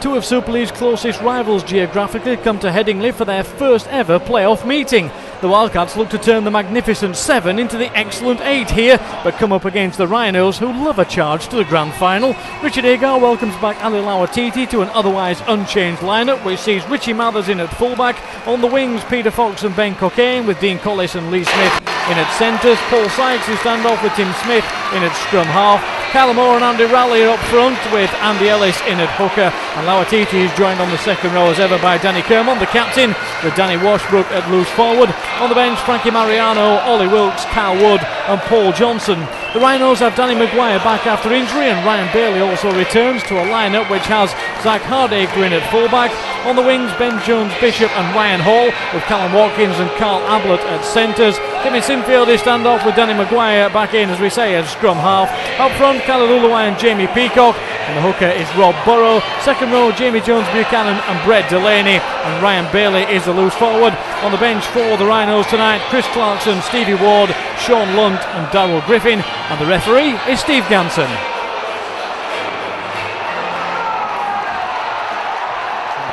two of Super League's closest rivals geographically come to Headingley for their first ever playoff meeting. The Wildcats look to turn the magnificent 7 into the excellent 8 here, but come up against the Rhinos, who love a charge to the grand final. Richard Agar welcomes back Ali Lawatiti to an otherwise unchanged lineup, which sees Richie Mathers in at fullback. On the wings, Peter Fox and Ben Cockayne, with Dean Collis and Lee Smith in at centres. Paul Sykes who stand off with Tim Smith in at scrum half. Callum Moore and Andy Raleigh are up front, with Andy Ellis in at hooker, and Lawatiti is joined on the second row as ever by Danny Kermond, the captain, with Danny Washbrook at loose forward. On the bench, Frankie Mariano, Ollie Wilkes, Carl Wood and Paul Johnson. The Rhinos have Danny Maguire back after injury, and Ryan Bailey also returns to a lineup which has Zach Hardacre in at fullback. On the wings, Ben Jones-Bishop and Ryan Hall, with Callum Watkins and Carl Ablett at centres. Timmy Sinfield is stand off with Danny Maguire back in, as we say, as scrum half. Up front, Khaled Uluwai and Jamie Peacock, and the hooker is Rob Burrow. Second row, Jamie Jones-Buchanan and Brett Delaney, and Ryan Bailey is the loose forward. On the bench for the Rhinos tonight, Chris Clarkson, Stevie Ward, Sean Lunt and Darryl Griffin, and the referee is Steve Ganson.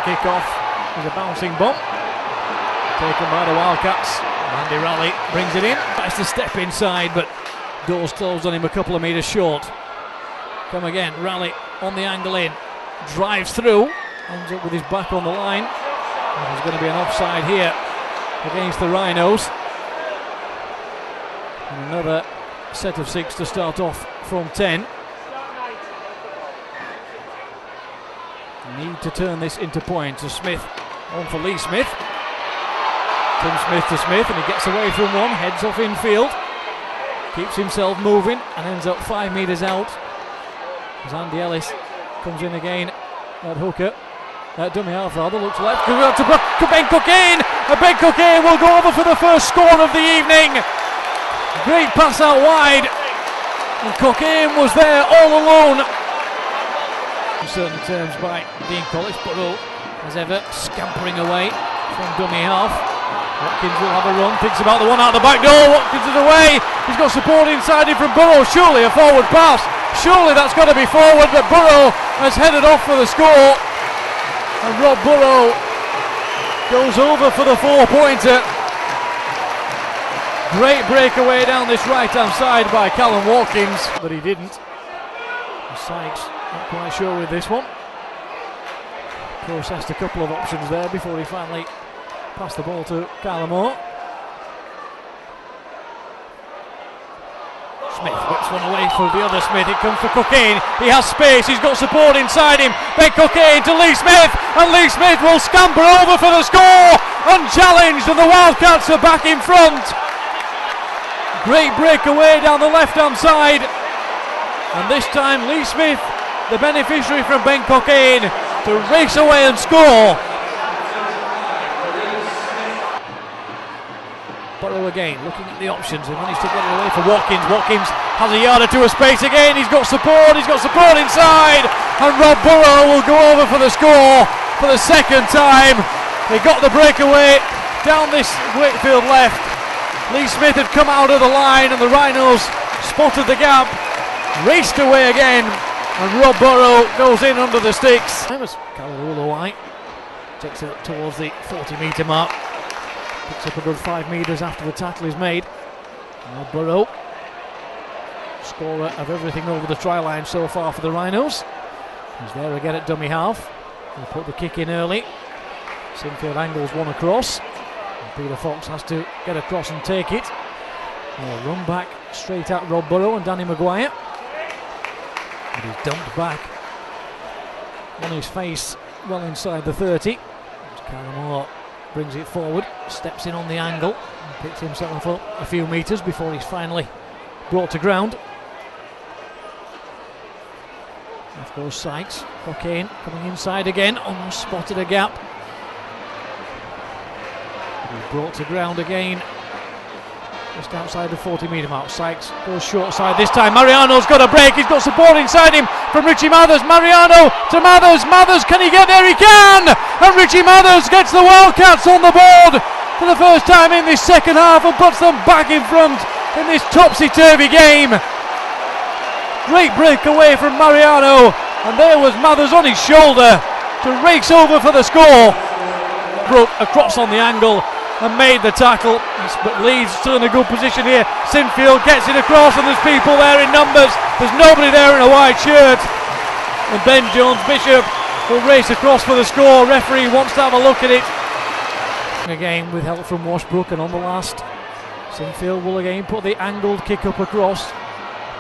Kick-off is a bouncing bomb taken by the Wildcats. Andy Raleigh brings it in, tries to step inside, but doors closed on him a couple of metres short. Come again, Raleigh on the angle in, drives through, ends up with his back on the line. There's going to be an offside here against the Rhinos, and another set of 6 to start off from 10. Need to turn this into points. So Smith on for Lee Smith. Tim Smith to Smith, and he gets away from one, heads off infield, keeps himself moving and ends up 5 metres out as Andy Ellis comes in again at hooker. Dummy half rather, looks left, goes out to Ben Cockayne, and Ben Cockayne will go over for the first score of the evening. Great pass out wide, and Cockayne was there all alone. In certain terms by Dean Collis. Burrow, as ever, scampering away from dummy half. Watkins will have a run, thinks about the one out the back door. Watkins is away, he's got support inside him from Burrow. Surely a forward pass, surely that's got to be forward, but Burrow has headed off for the score, and Rob Burrow goes over for the 4-pointer. Great breakaway down this right hand side by Callum Watkins, but he didn't. Sykes not quite sure with this one. Processed a couple of options there before he finally passed the ball to Callum Moore. Smith whips one away for the other Smith. It comes for Cockayne. He has space. He's got support inside him. Ben Cockayne to Lee Smith, and Lee Smith will scamper over for the score, unchallenged, and the Wildcats are back in front. Great breakaway down the left-hand side, and this time Lee Smith, the beneficiary from Ben Cockayne, to race away and score. Burrow again, looking at the options. He managed to get it away for Watkins. Watkins has a yard or two of space again. He's got support inside, and Rob Burrow will go over for the score for the second time. They got the breakaway down this Wakefield left. Lee Smith had come out of the line, and the Rhinos spotted the gap, raced away again, and Rob Burrow goes in under the sticks. Khaled Uluwai takes it towards the 40-metre mark. Picks up a good 5 metres after the tackle is made. Now Burrow, scorer of everything over the try line so far for the Rhinos. He's there again at dummy half. He'll put the kick in early. Sinfield angles one across. And Peter Fox has to get across and take it. They'll run back straight at Rob Burrow and Danny Maguire. And he's dumped back on his face well inside the 30. Callum Moore brings it forward, steps in on the angle, and picks himself up a few metres before he's finally brought to ground. Off goes Sykes. Cockayne coming inside again, almost spotted a gap. He's brought to ground again, just outside the 40-metre mark. Sykes goes short side this time. Mariano's got a break. He's got support inside him from Richie Mathers. Mariano to Mathers. Mathers, can he get there? He can! And Richie Mathers gets the Wildcats on the board for the first time in this second half and puts them back in front in this topsy-turvy game. Great breakaway from Mariano, and there was Mathers on his shoulder, to race over for the score. Broke across on the angle and made the tackle, but Leeds still in a good position here. Sinfield gets it across and there's people there in numbers. There's nobody there in a white shirt, and Ben Jones-Bishop will race across for the score. Referee wants to have a look at it again with help from Washbrook, and on the last, Sinfield will again put the angled kick up across.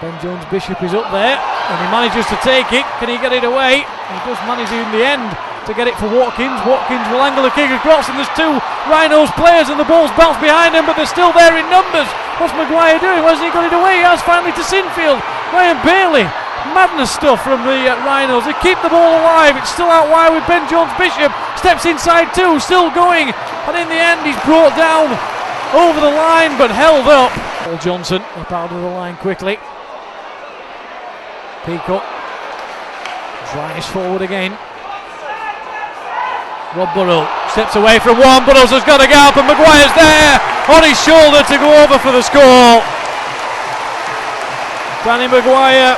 Ben Jones-Bishop is up there and he manages to take it. Can he get it away? He does manage in the end to get it for Watkins. Watkins will angle the kick across and there's two Rhinos players and the ball's bounced behind him, but they're still there in numbers. What's Maguire doing? Where's he got it away? He has finally to Sinfield. Ryan Bailey. Madness stuff from the Rhinos. They keep the ball alive. It's still out wide with Ben Jones-Bishop. Steps inside too, still going. And in the end he's brought down over the line but held up. Paul Johnson up out of the line quickly. Peacock drives forward again. Rob Burrow steps away from one. Burrows has got a gap and Maguire's there on his shoulder to go over for the score. Danny Maguire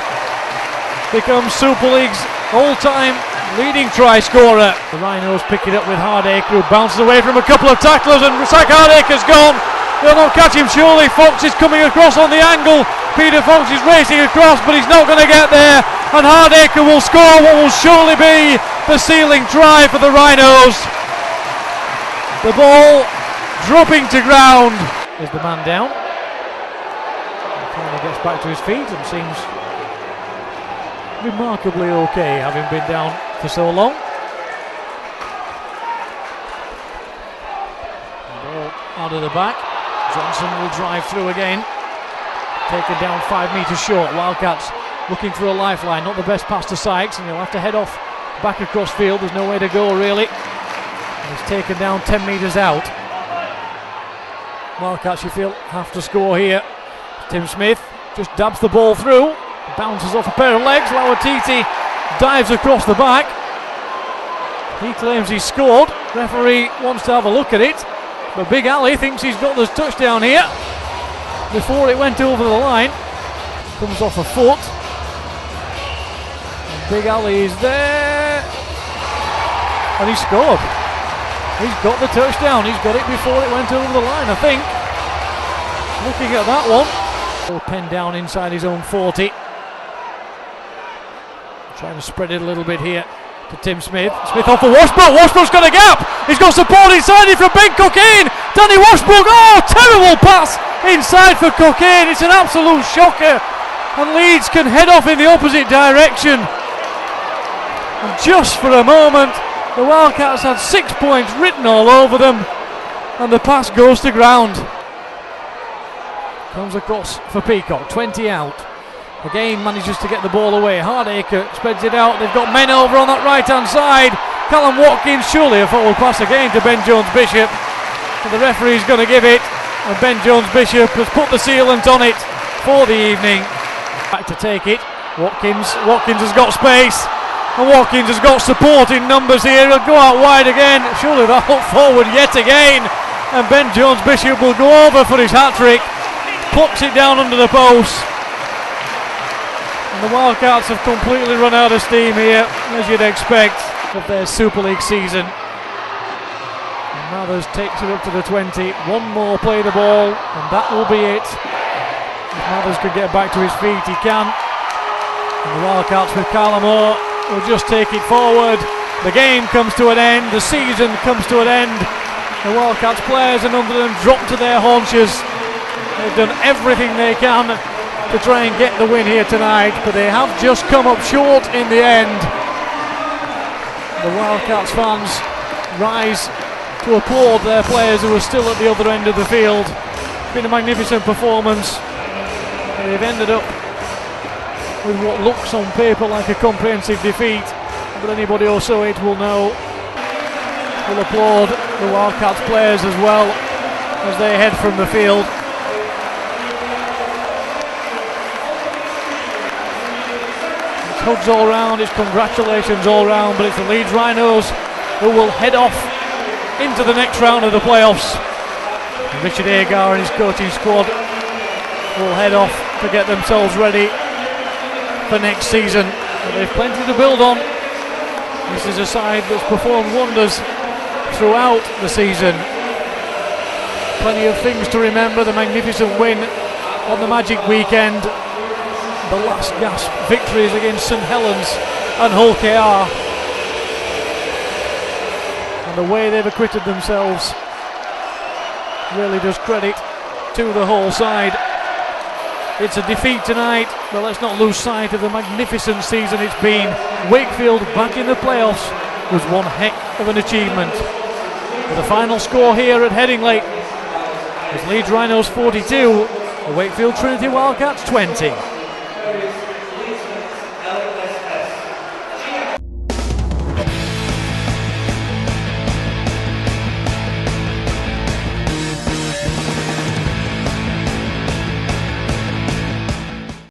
becomes Super League's all-time leading try scorer. The Rhinos pick it up with Hardacre, who bounces away from a couple of tacklers and Zach Hardacre's gone. They'll not catch him surely. Fox is coming across on the angle. Peter Fox is racing across, but he's not going to get there, and Hardacre will score what will surely be the sealing try for the Rhinos. The ball dropping to ground. Is the man down? He finally gets back to his feet and seems remarkably okay, having been down for so long. Ball out of the back. Johnson will drive through again. Taken down 5 metres short. Wildcats looking for a lifeline. Not the best pass to Sykes, and he'll have to head off back across field. There's no way to go really. He's taken down 10 metres out. Wildcats, you feel, have to score here. Tim Smith just dabs the ball through. Bounces off a pair of legs. Lawatiti dives across the back. He claims he's scored. Referee wants to have a look at it, but Big Ali thinks he's got this touchdown here before it went over the line. Comes off a foot. And Big Ali is there, and he scored. He's got the touchdown. He's got it before it went over the line, I think. Looking at that one. Ball penned down inside his own 40. Trying to spread it a little bit here to Tim Smith. Smith off for Washbrook. Washbrook's got a gap. He's got support inside it from Ben Cockayne. Danny Washbrook. Oh, terrible pass inside for Cockayne. It's an absolute shocker. And Leeds can head off in the opposite direction. And just for a moment, the Wildcats had 6 points written all over them. And the pass goes to ground. Comes across for Peacock. 20 out. Again manages to get the ball away. Hardacre spreads it out. They've got men over on that right hand side. Callum Watkins, surely a forward pass again to Ben Jones-Bishop. And the referee's going to give it. And Ben Jones-Bishop has put the sealant on it for the evening. Back to take it. Watkins has got space. And Watkins has got support in numbers here. He'll go out wide again. Surely they'll look forward yet again. And Ben Jones-Bishop will go over for his hat-trick. Plucks it down under the post. And the Wildcats have completely run out of steam here, as you'd expect, of their Super League season. And Mathers takes it up to the 20. One more play the ball, and that will be it. If Mathers could get back to his feet, he can. And the Wildcats with Carla Moore will just take it forward. The game comes to an end, the season comes to an end. The Wildcats players and under them drop to their haunches. They've done everything they can to try and get the win here tonight, but they have just come up short in the end. The Wildcats fans rise to applaud their players who are still at the other end of the field. It's been a magnificent performance. They've ended up with what looks on paper like a comprehensive defeat, but anybody who saw it will know, will applaud the Wildcats players as well as they head from the field. Hugs all round, it's congratulations all round, but it's the Leeds Rhinos who will head off into the next round of the playoffs. And Richard Agar and his coaching squad will head off to get themselves ready for next season. But they've plenty to build on. This is a side that's performed wonders throughout the season. Plenty of things to remember. The magnificent win on the Magic weekend, the last gasp victories against St Helens and Hull KR, and the way they've acquitted themselves really does credit to the whole side. It's a defeat tonight, but let's not lose sight of the magnificent season it's been. Wakefield back in the playoffs was one heck of an achievement. The final score here at Headingley is Leeds Rhinos 42, the Wakefield Trinity Wildcats 20.